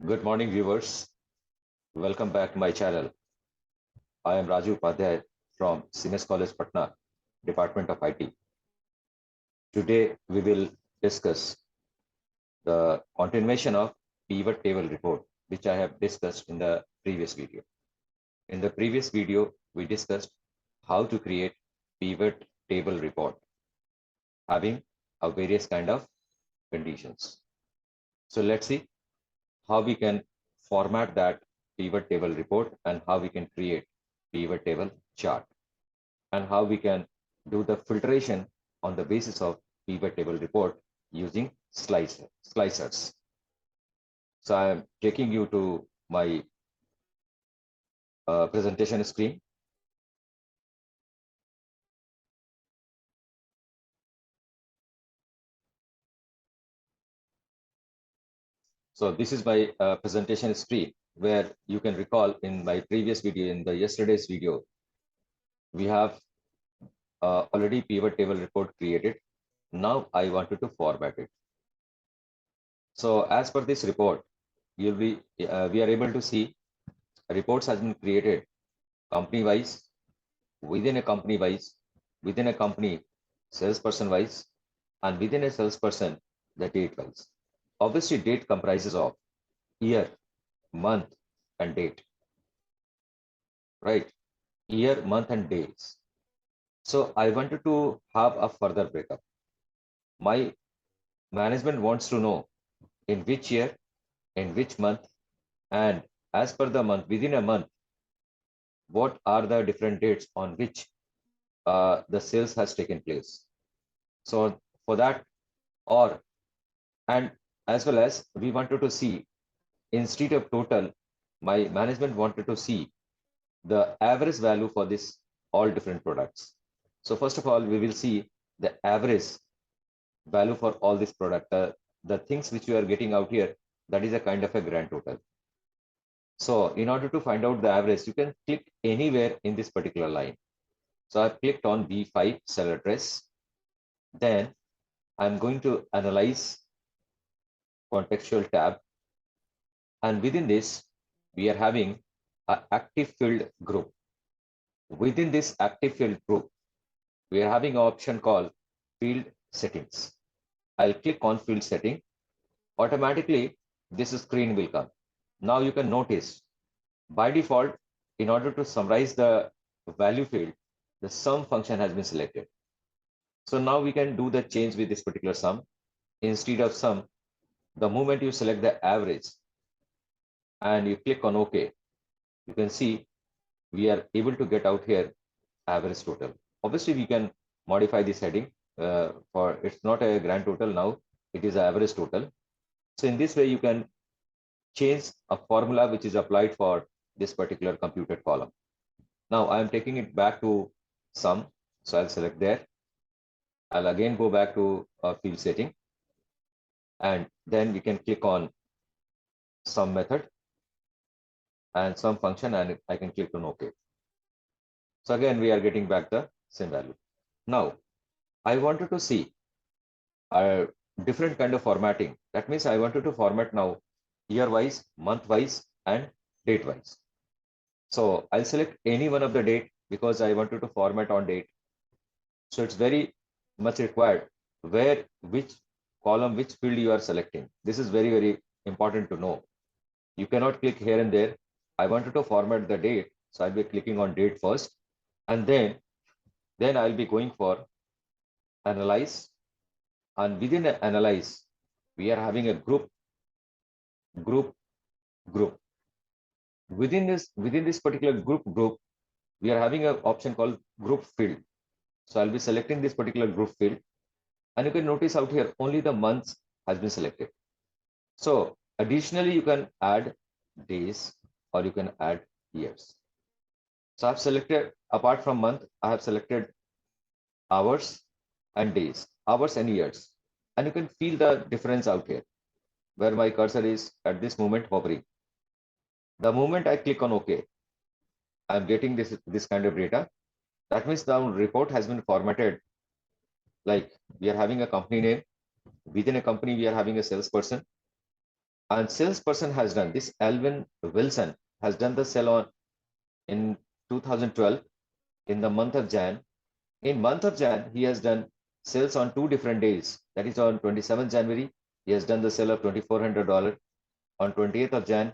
Good morning, viewers. Welcome back to my channel. I am Raju Upadhyay from CIMAGE College, Patna, Department of IT. Today, we will discuss the continuation of pivot table report, which I have discussed in the previous video. In the previous video, we discussed how to create pivot table report, having a various kind of conditions. So let's see how we can format that pivot table report and how we can create pivot table chart and how we can do the filtration on the basis of pivot table report using slicers. So I am taking you to my presentation screen. So this is my presentation screen, where you can recall in my previous video, in the yesterday's video, we have already pivot table report created. Now I wanted to format it. So as per this report, we are able to see reports has been created company wise, within a company wise, within a company salesperson wise, and within a salesperson the date wise. Obviously, date comprises of year, month, and date, right? Year, month, and days. So I wanted to have a further breakup. My management wants to know in which year, in which month, and as per the month, within a month, what are the different dates on which the sales has taken place. So for that, and as well as we wanted to see, instead of total, my management wanted to see the average value for this all different products. So first of all, we will see the average value for all this product. The things which you are getting out here, that is a kind of a grand total. So in order to find out the average, you can click anywhere in this particular line. So I've clicked on B5 cell address. Then I'm going to analyze contextual tab. And within this, we are having an active field group. Within this active field group, we are having an option called field settings. I'll click on field setting. Automatically, this screen will come. Now you can notice, by default, in order to summarize the value field, the sum function has been selected. So now we can do the change with this particular sum. Instead of sum, the moment you select the average and you click on OK, you can see we are able to get out here average total. Obviously, we can modify this heading for it's not a grand total now, it is average total. So in this way, you can change a formula which is applied for this particular computed column. Now I am taking it back to sum. So I'll select there. I'll again go back to field setting. And then we can click on sum method and sum function, and I can click on OK. So again, we are getting back the same value. Now, I wanted to see a different kind of formatting. That means I wanted to format now year-wise, month-wise, and date-wise. So I'll select any one of the date because I wanted to format on date. So it's very much required where, which column, which field you are selecting. This is very, very important to know. You cannot click here and there. I wanted to format the date. So I'll be clicking on date first. And then I'll be going for analyze. And within the analyze, we are having a group. Within this particular group, we are having an option called group field. So I'll be selecting this particular group field. And you can notice out here, only the months has been selected. So additionally, you can add days or you can add years. So I've selected, apart from month, I have selected hours and days, hours and years. And you can feel the difference out here, where my cursor is at this moment hovering. The moment I click on OK, I'm getting this kind of data. That means the report has been formatted like we are having a company name. Within a company, we are having a salesperson. And salesperson has done this. Alvin Wilson has done the sell on in 2012 in the month of Jan. In month of Jan, he has done sales on 2 different days. That is on 27th January, he has done the sale of $2,400. On 28th of Jan,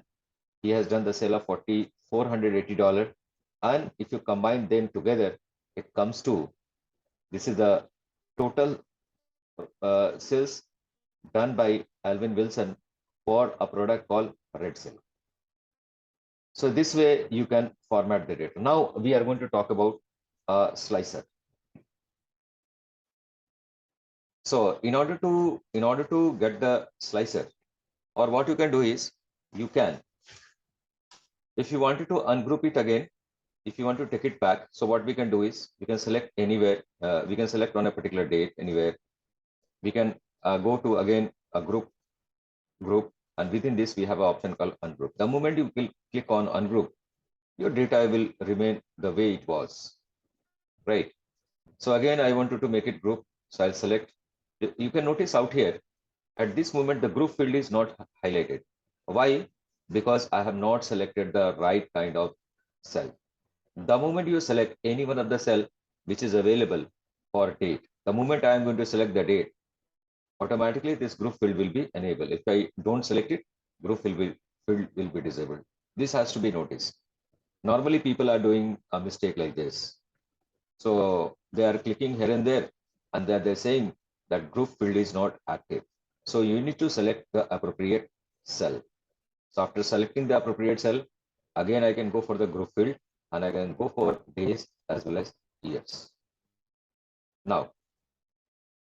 he has done the sale of $4,480. And if you combine them together, it comes to, this is the total sales done by Alvin Wilson for a product called Red Silk. So this way you can format the data. Now we are going to talk about a slicer. So in order to get the slicer, or what you can do is, you can, if you wanted to ungroup it again, if you want to take it back, so what we can do is, we can select anywhere, we can select on a particular date anywhere. We can go to again a group, and within this we have an option called ungroup. The moment you will click on ungroup, your data will remain the way it was, right? So again, I wanted to make it group, so I'll select. You can notice out here, at this moment, the group field is not highlighted. Why? Because I have not selected the right kind of cell. The moment you select any one of the cell which is available for date, the moment I am going to select the date, automatically this group field will be enabled. If I don't select it, group field will be disabled. This has to be noticed. Normally people are doing a mistake like this. So they are clicking here and there, and they're saying that group field is not active. So you need to select the appropriate cell. So after selecting the appropriate cell, again I can go for the group field, and I can go for days as well as years. Now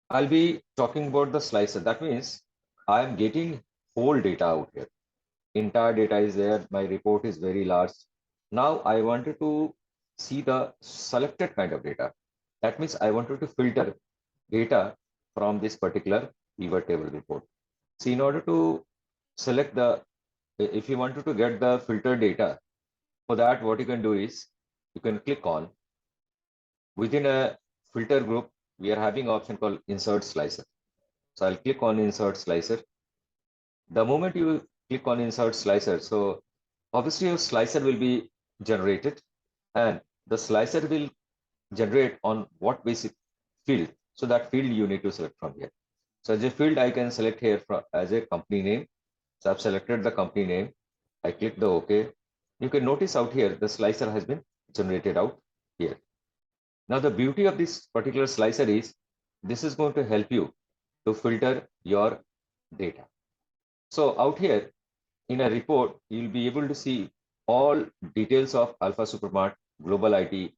I'll be talking about the slicer. That means I am getting whole data out here. Entire data is there. My report is very large. Now I wanted to see the selected kind of data. That means I wanted to filter data from this particular pivot table report. See, in order to select the, if you wanted to get the filter data, for that what you can do is, you can click on, within a filter group, we are having an option called insert slicer. So I'll click on insert slicer. The moment you click on insert slicer, so obviously your slicer will be generated, and the slicer will generate on what basic field. So that field you need to select from here. So as a field, I can select here as a company name. So I've selected the company name. I click the OK. You can notice out here, the slicer has been generated out here. Now the beauty of this particular slicer is, this is going to help you to filter your data. So out here in a report, you'll be able to see all details of Alpha Supermart, Global IT,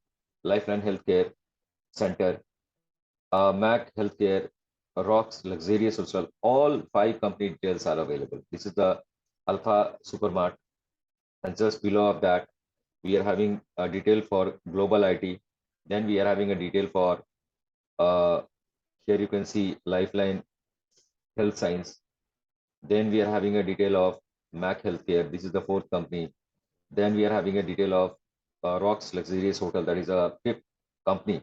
Lifeline Healthcare Center, Mac Healthcare, Rocks Luxurious Hotel. All 5 company details are available. This is the Alpha Supermart, and just below of that, we are having a detail for Global IT. Then we are having a detail for here you can see Lifeline Health Science. Then we are having a detail of Mac Healthcare. This is the 4th company. Then we are having a detail of Rocks Luxurious Hotel. That is a 5th company.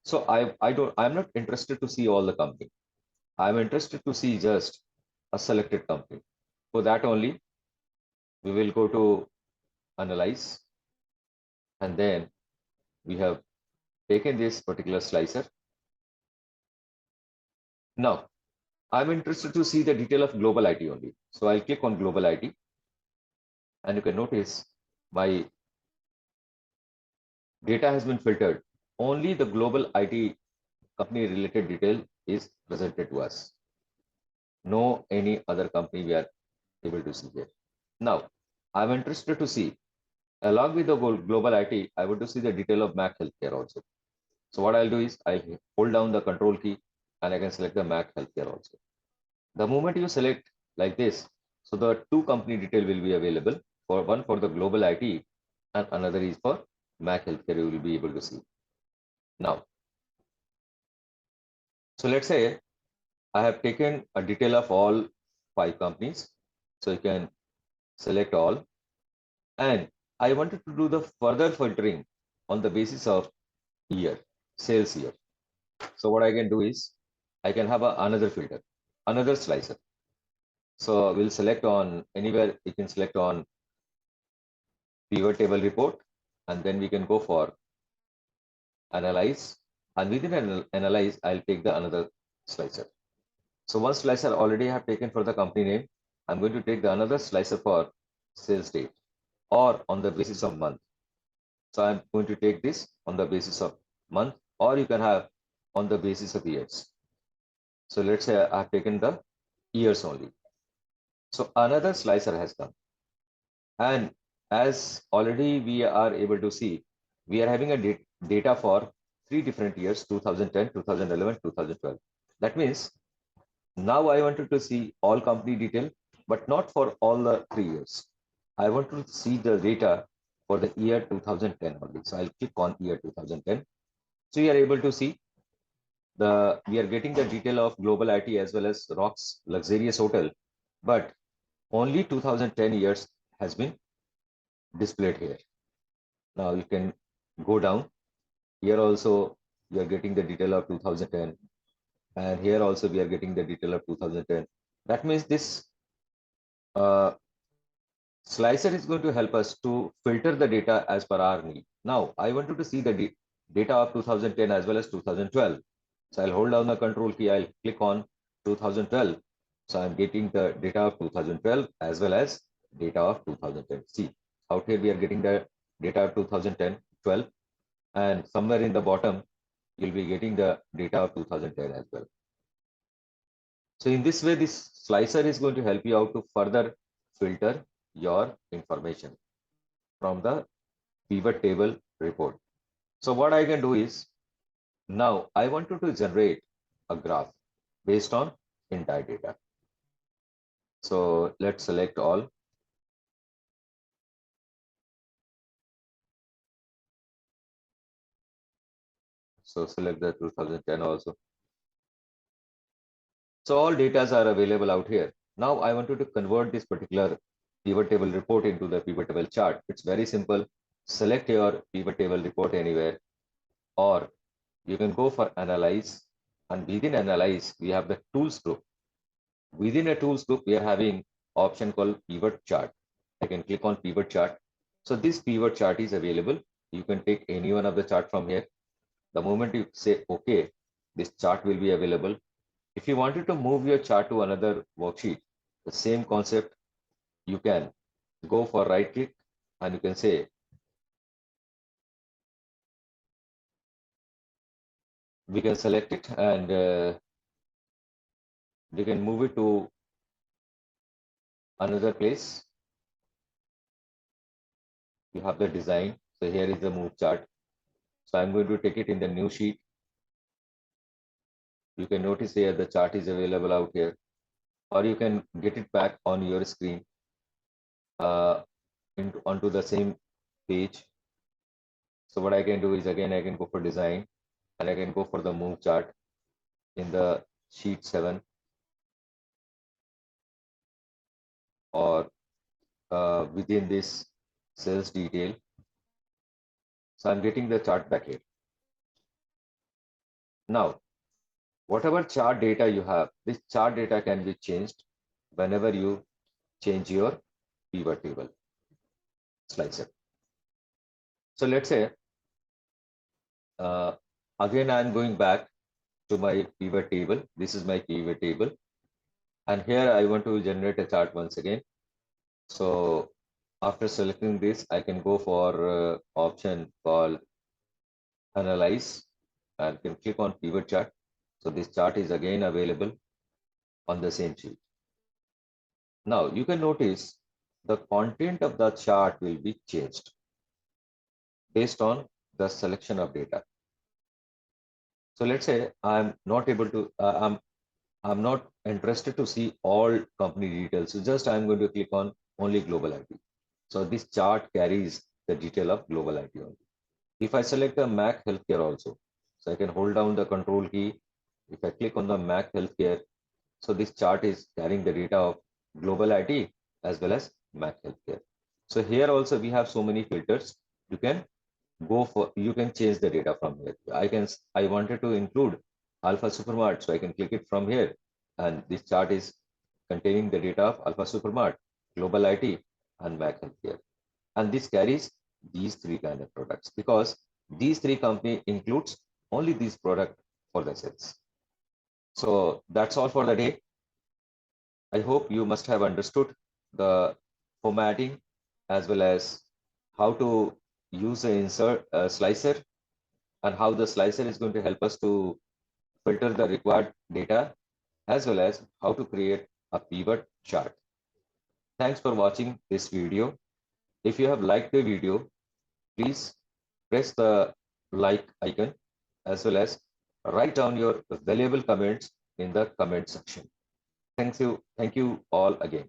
So I'm not interested to see all the company. I'm interested to see just a selected company. For that only, we will go to analyze, and then we have taken this particular slicer. Now I'm interested to see the detail of Global IT only. So I'll click on Global IT, and you can notice my data has been filtered. Only the Global IT company related detail is presented to us. No any other company we are able to see here. Now I'm interested to see, along with the Global IT, I want to see the detail of Mac Healthcare also. So what I'll do is, I'll hold down the control key, and I can select the Mac Healthcare also. The moment you select like this, so the 2 company detail will be available, for one for the Global IT and another is for Mac Healthcare. You will be able to see. Now, so let's say I have taken a detail of all 5 companies. So you can select all, and I wanted to do the further filtering on the basis of year, sales year. So what I can do is, I can have another filter, another slicer. So we'll select on anywhere. You can select on pivot table report, and then we can go for analyze. And within analyze, I'll take the another slicer. So one slicer already I have taken for the company name. I'm going to take the another slicer for sales date or on the basis of month. So I'm going to take this on the basis of month, or you can have on the basis of years. So let's say I've taken the years only. So another slicer has come. And as already we are able to see, we are having a data for 3 different years, 2010, 2011, 2012. That means now I wanted to see all company detail, but not for all the 3 years. I want to see the data for the year 2010 only. So I'll click on year 2010. So you are able to see we are getting the detail of Global IT as well as Rock's luxurious hotel, but only 2010 years has been displayed here. Now you can go down. Here also you are getting the detail of 2010, and here also we are getting the detail of 2010. That means this uh, slicer is going to help us to filter the data as per our need. Now I wanted to see the data of 2010 as well as 2012. So I'll hold down the control key. I'll click on 2012. So I'm getting the data of 2012 as well as data of 2010. See, out here we are getting the data of 2010, 12, and somewhere in the bottom, you'll be getting the data of 2010 as well. So in this way, this slicer is going to help you out to further filter your information from the pivot table report. So what I can do is, now I wanted to generate a graph based on entire data. So let's select all. So select the 2010 also. So all data are available out here. Now I wanted to convert this particular pivot table report into the pivot table chart. It's very simple. Select your pivot table report anywhere, or you can go for analyze, and within analyze, we have the tools group. Within a tools group, we are having option called pivot chart. I can click on pivot chart. So this pivot chart is available. You can take any one of the chart from here. The moment you say okay, this chart will be available. If you wanted to move your chart to another worksheet, the same concept, you can go for right click and you can say we can select it, and we can move it to another place. You have the design. So here is the move chart. So I'm going to take it in the new sheet. You can notice here the chart is available out here, or you can get it back on your screen onto the same page. So what I can do is, again, I can go for design and I can go for the move chart in the sheet 7, or within this sales detail. So I'm getting the chart back here. Now, whatever chart data you have, this chart data can be changed whenever you change your pivot table slicer. So let's say, again, I'm going back to my pivot table. This is my pivot table. And here I want to generate a chart once again. So after selecting this, I can go for option called analyze and can click on pivot chart. So this chart is again available on the same sheet. Now you can notice the content of the chart will be changed based on the selection of data. So let's say I'm not able to, I'm not interested to see all company details. So just I'm going to click on only global IT. So this chart carries the detail of global IT only. If I select the Mac Healthcare also, so I can hold down the control key. If I click on the Mac Healthcare, so this chart is carrying the data of global IT as well as Mac Healthcare. So here also we have so many filters. You can you can change the data from here. I wanted to include Alpha Supermart, so I can click it from here, and this chart is containing the data of Alpha Supermart, Global IT, and Mac Healthcare. And this carries these three kind of products because these three company includes only these product for the sales. So that's all for the day. I hope you must have understood the formatting as well as how to use the insert slicer and how the slicer is going to help us to filter the required data as well as how to create a pivot chart. Thanks for watching this video. If you have liked the video, please press the like icon as well as write down your valuable comments in the comment section. Thank you all again.